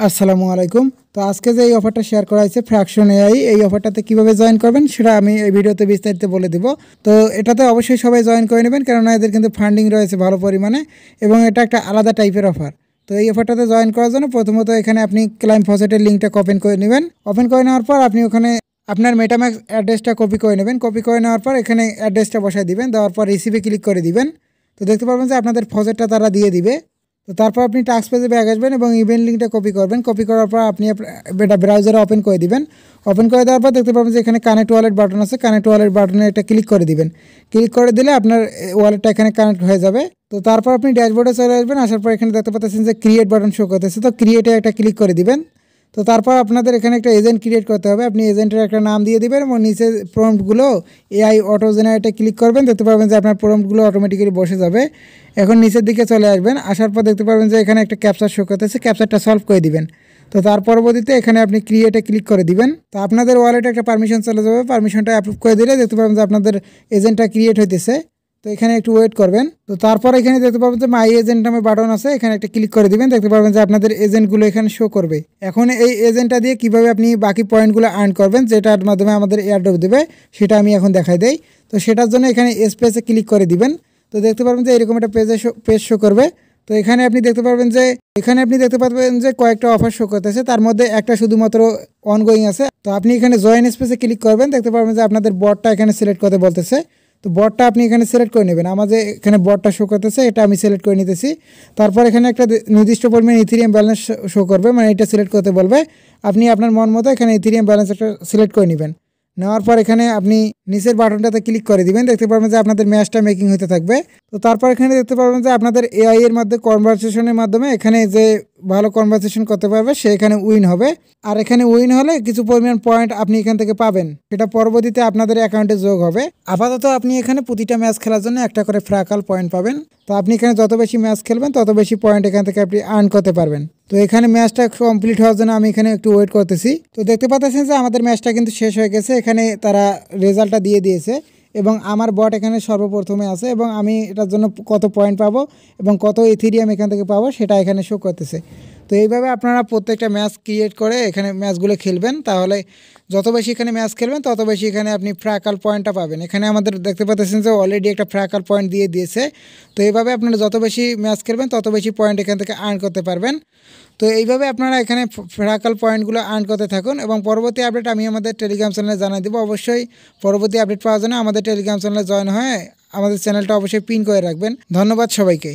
আসসালামু আলাইকুম। তো আজকে যে এই অফারটা শেয়ার করা হয়েছে ফ্র্যাকশন এআই, এই অফারটাতে কিভাবে জয়েন করবেন সেটা আমি এই ভিডিওতে বিস্তারিত বলে দিব। তো এটাতে অবশ্যই সবাই জয়েন করে নেবেন, কেননা এদের কিন্তু ফান্ডিং রয়েছে ভালো পরিমাণে এবং এটা একটা আলাদা টাইপের অফার। তো এই অফারটাতে জয়েন করার জন্য প্রথমত এখানে আপনি ক্লাইম ফসেটের লিঙ্কটা ওপেন করে নেবেন। ওপেন করে নেওয়ার পর আপনি ওখানে আপনার মেটাম্যাক্স অ্যাড্রেসটা কপি করে নেবেন। কপি করে নেওয়ার পর এখানে অ্যাড্রেসটা বসায় দিবেন, দেওয়ার পর রিসিভে ক্লিক করে দিবেন। তো দেখতে পারবেন যে আপনাদের ফসেটটা তারা দিয়ে দিবে। তো তারপর আপনি টাস্ক পেজে ব্যাক আসবেন এবং ইভেন্ট লিঙ্কটা কপি করবেন। কপি করার পর আপনি এটা ব্রাউজারে ওপেন করে দিবেন। ওপেন করে দেওয়ার পর দেখতে পাবেন যে এখানে কানেক্ট ওয়ালেট বাটন আছে। কানেক্ট ওয়ালেট বাটনে এটা ক্লিক করে দিবেন। ক্লিক করে দিলে আপনার ওয়ালেটটা এখানে কানেক্ট হয়ে যাবে। তো তারপর আপনি ড্যাশবোর্ডে চলে আসবেন। আসার পর এখানে দেখতে পাচ্ছেন যে ক্রিয়েট বাটন শো করতেছে, তো ক্রিয়েটে একটা ক্লিক করে দিবেন। তো তারপর আপনাদের এখানে একটা এজেন্ট ক্রিয়েট করতে হবে। আপনি এজেন্টের একটা নাম দিয়ে দিবেন এবং নিচে প্রম্পটগুলো এআই অটো জেনারেটে ক্লিক করবেন। দেখতে পারবেন যে আপনার প্রম্পটগুলো অটোমেটিক্যালি বসে যাবে। এখন নিচের দিকে চলে আসবেন। আসার পর দেখতে পারবেন যে এখানে একটা ক্যাপচার শো করতেছে, ক্যাপচারটা সলভ করে দিবেন। তো তার পরবর্তীতে এখানে আপনি ক্রিয়েটে ক্লিক করে দিবেন। তো আপনাদের ওয়ালেটে একটা পারমিশন চলে যাবে। পারমিশনটা অ্যাপ্রুভ করে দিলে দেখতে পাবেন যে আপনাদের এজেন্টটা ক্রিয়েট হইতেছে। তো এখানে একটু ওয়েট করবেন। তো তারপর এখানে দেখতে পাবেন যে মাই এজেন্ট নামে বাটন আছে, এখানে একটা ক্লিক করে দিবেন। দেখতে পাবেন যে আপনাদের এজেন্টগুলো এখানে শো করবে। এখন এই এজেন্টটা দিয়ে কিভাবে আপনি বাকি পয়েন্টগুলো আর্ন করবেন, যেটার মাধ্যমে আমাদের এয়ারড্রপ দেবে, সেটা আমি এখন দেখাই দেই। তো সেটার জন্য এখানে স্পেসে ক্লিক করে দিবেন। তো দেখতে পারবেন যে এরকম একটা পেজ শো করবে। তো এখানে আপনি দেখতে পারবেন যে কয়েকটা অফার শো করতেছে, তার মধ্যে একটা শুধুমাত্র অনগোয়িং আছে। তো আপনি এখানে জয়েন স্পেসে ক্লিক করবেন। দেখতে পারবেন যে আপনাদের বটটা এখানে সিলেক্ট করতে বলতেছে। তো বটটা আপনি এখানে সিলেক্ট করে নেবেন। আমাদের এখানে বটটা শো করতেছে, এটা আমি সিলেক্ট করে নিতেছি। তারপর এখানে একটা নির্দিষ্ট পরিমাণ ইথেরিয়াম ব্যালেন্স শো করবে, মানে এটা সিলেক্ট করতে বলবে। আপনি আপনার মন মতো এখানে ইথেরিয়াম ব্যালেন্স একটা সিলেক্ট করে নেবেন। নেওয়ার পর এখানে আপনি নিচের বাটনটাতে ক্লিক করে দিবেন। দেখতে পারবেন যে আপনাদের ম্যাচটা মেকিং হতে থাকবে। তো তারপর এখানে দেখতে পারবেন যে আপনাদের এআই এর মধ্যে কনভারসেশনের মাধ্যমে এখানে যে ভালো কনভারসেশন করতে পারবে সে এখানে উইন হবে। আর এখানে উইন হলে কিছু পরিমাণ পয়েন্ট আপনি এখান থেকে পাবেন, সেটা পরবর্তীতে আপনাদের অ্যাকাউন্টে যোগ হবে। আপাতত আপনি এখানে প্রতিটা ম্যাচ খেলার জন্য একটা করে ফ্র্যাকাল পয়েন্ট পাবেন। তো আপনি এখানে যত বেশি ম্যাচ খেলবেন তত বেশি পয়েন্ট এখান থেকে আপনি আর্ন করতে পারবেন। তো এখানে ম্যাচটা কমপ্লিট হওয়ার জন্য আমি এখানে একটু ওয়েট করতেছি। তো দেখতে পাচ্ছেন যে আমাদের ম্যাচটা কিন্তু শেষ হয়ে গেছে। এখানে তারা রেজাল্টটা দিয়ে দিয়েছে এবং আমার বট এখানে সর্বপ্রথমে আছে এবং আমি এটার জন্য কত পয়েন্ট পাবো এবং কত ইথেরিয়াম এখান থেকে পাবো সেটা এখানে শো করতেছে। তো এইভাবে আপনারা প্রত্যেকটা ম্যাচ ক্রিয়েট করে এখানে ম্যাচগুলো খেলবেন। তাহলে যত বেশি এখানে ম্যাচ খেলবেন তত বেশি এখানে আপনি ফ্র্যাকাল পয়েন্টটা পাবেন। এখানে আমাদের দেখতে পাচ্ছেন যে অলরেডি একটা ফ্র্যাকাল পয়েন্ট দিয়ে দিয়েছে। তো এইভাবে আপনারা যত বেশি ম্যাচ খেলবেন তত বেশি পয়েন্ট এখান থেকে আর্ন করতে পারবেন। তো এইভাবে আপনারা এখানে ফ্র্যাকাল পয়েন্টগুলো আর্ন করতে থাকুন এবং পরবর্তী আপডেট আমি আমাদের টেলিগ্রাম চ্যানেলে জানিয়ে দেবো। অবশ্যই পরবর্তী আপডেট পাওয়ার জন্য আমাদের টেলিগ্রাম চ্যানেলে জয়েন হয়ে আমাদের চ্যানেলটা অবশ্যই পিন করে রাখবেন। ধন্যবাদ সবাইকে।